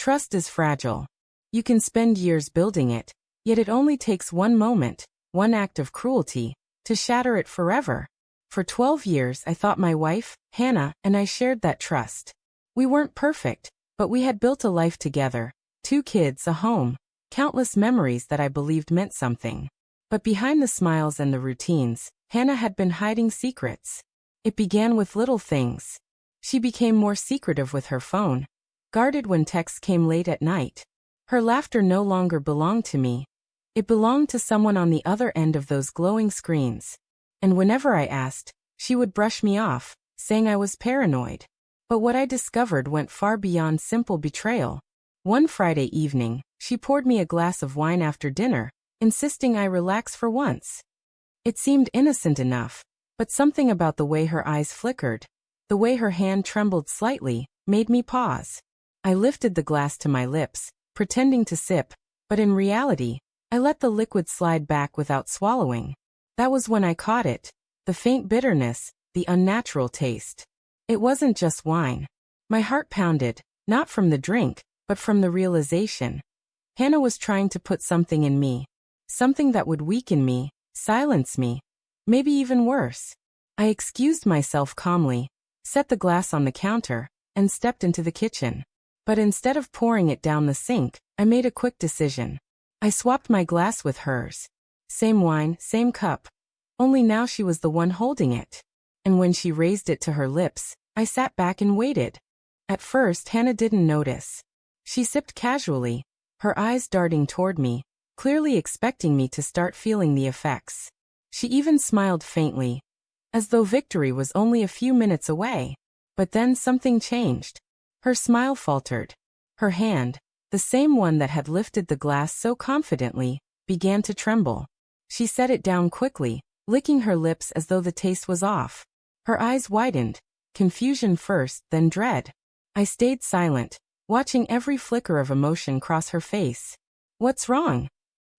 Trust is fragile. You can spend years building it, yet it only takes one moment, one act of cruelty, to shatter it forever. For 12 years I thought my wife, Hannah, and I shared that trust. We weren't perfect, but we had built a life together, 2 kids, a home, countless memories that I believed meant something. But behind the smiles and the routines, Hannah had been hiding secrets. It began with little things. She became more secretive with her phone, guarded when texts came late at night. Her laughter no longer belonged to me. It belonged to someone on the other end of those glowing screens. And whenever I asked, she would brush me off, saying I was paranoid. But what I discovered went far beyond simple betrayal. One Friday evening, she poured me a glass of wine after dinner, insisting I relax for once. It seemed innocent enough, but something about the way her eyes flickered, the way her hand trembled slightly, made me pause. I lifted the glass to my lips, pretending to sip, but in reality, I let the liquid slide back without swallowing. That was when I caught it, the faint bitterness, the unnatural taste. It wasn't just wine. My heart pounded, not from the drink, but from the realization. Hannah was trying to put something in me. Something that would weaken me, silence me. Maybe even worse. I excused myself calmly, set the glass on the counter, and stepped into the kitchen. But instead of pouring it down the sink, I made a quick decision. I swapped my glass with hers. Same wine, same cup. Only now she was the one holding it. And when she raised it to her lips, I sat back and waited. At first, Hannah didn't notice. She sipped casually, her eyes darting toward me, clearly expecting me to start feeling the effects. She even smiled faintly, as though victory was only a few minutes away. But then something changed. Her smile faltered. Her hand, the same one that had lifted the glass so confidently, began to tremble. She set it down quickly, licking her lips as though the taste was off. Her eyes widened, confusion first, then dread. I stayed silent, watching every flicker of emotion cross her face. "What's wrong?"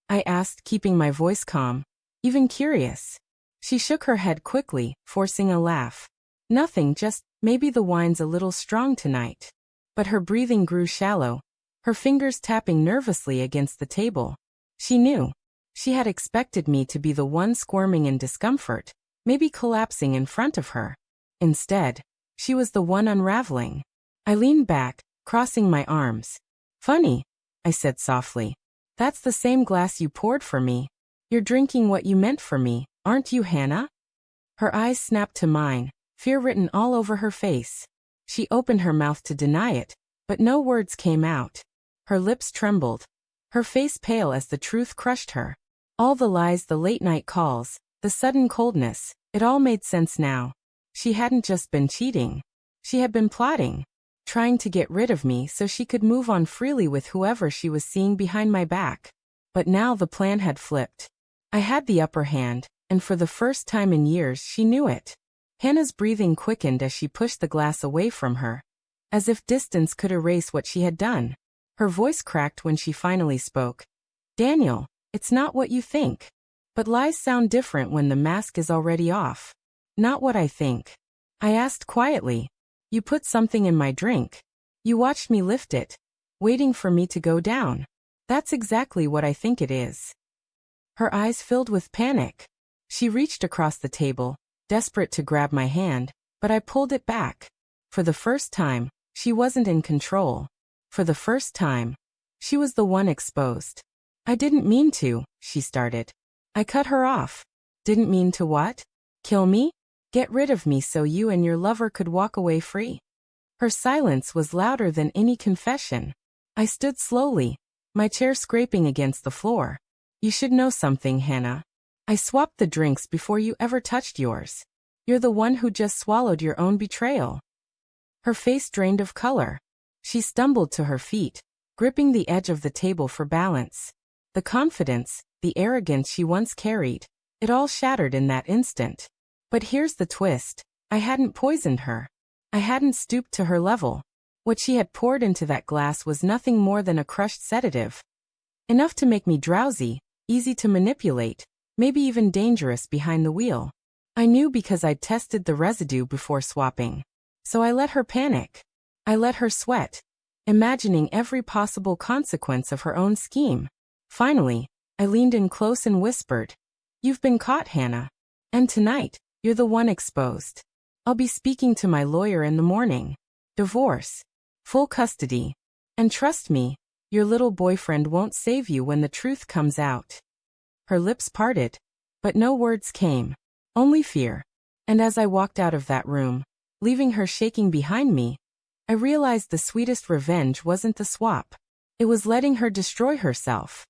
I asked, keeping my voice calm, even curious. She shook her head quickly, forcing a laugh. "Nothing, just maybe the wine's a little strong tonight." But her breathing grew shallow, her fingers tapping nervously against the table. She knew. She had expected me to be the one squirming in discomfort, maybe collapsing in front of her. Instead, she was the one unraveling. I leaned back, crossing my arms. "Funny," I said softly. "That's the same glass you poured for me. You're drinking what you meant for me, aren't you, Hannah?" Her eyes snapped to mine, fear written all over her face. She opened her mouth to deny it, but no words came out. Her lips trembled, her face pale as the truth crushed her. All the lies, the late-night calls, the sudden coldness, it all made sense now. She hadn't just been cheating. She had been plotting, trying to get rid of me so she could move on freely with whoever she was seeing behind my back. But now the plan had flipped. I had the upper hand, and for the first time in years she knew it. Hannah's breathing quickened as she pushed the glass away from her, as if distance could erase what she had done. Her voice cracked when she finally spoke. "Daniel, it's not what you think. But lies sound different when the mask is already off." "Not what I think." I asked quietly. "You put something in my drink. You watched me lift it, waiting for me to go down. That's exactly what I think it is." Her eyes filled with panic. She reached across the table, desperate to grab my hand, but I pulled it back. For the first time, she wasn't in control. For the first time, she was the one exposed. "I didn't mean to," she started. I cut her off. "Didn't mean to what? Kill me? Get rid of me so you and your lover could walk away free?" Her silence was louder than any confession. I stood slowly, my chair scraping against the floor. "You should know something, Hannah. I swapped the drinks before you ever touched yours. You're the one who just swallowed your own betrayal." Her face drained of color. She stumbled to her feet, gripping the edge of the table for balance. The confidence, the arrogance she once carried, it all shattered in that instant. But here's the twist. I hadn't poisoned her. I hadn't stooped to her level. What she had poured into that glass was nothing more than a crushed sedative. Enough to make me drowsy, easy to manipulate, maybe even dangerous behind the wheel. I knew because I'd tested the residue before swapping. So I let her panic. I let her sweat. imagining every possible consequence of her own scheme. Finally, I leaned in close and whispered, "You've been caught, Hannah. And tonight, you're the one exposed. I'll be speaking to my lawyer in the morning. Divorce. Full custody. And trust me, your little boyfriend won't save you when the truth comes out." Her lips parted, but no words came. Only fear. And as I walked out of that room, leaving her shaking behind me, I realized the sweetest revenge wasn't the swap. It was letting her destroy herself.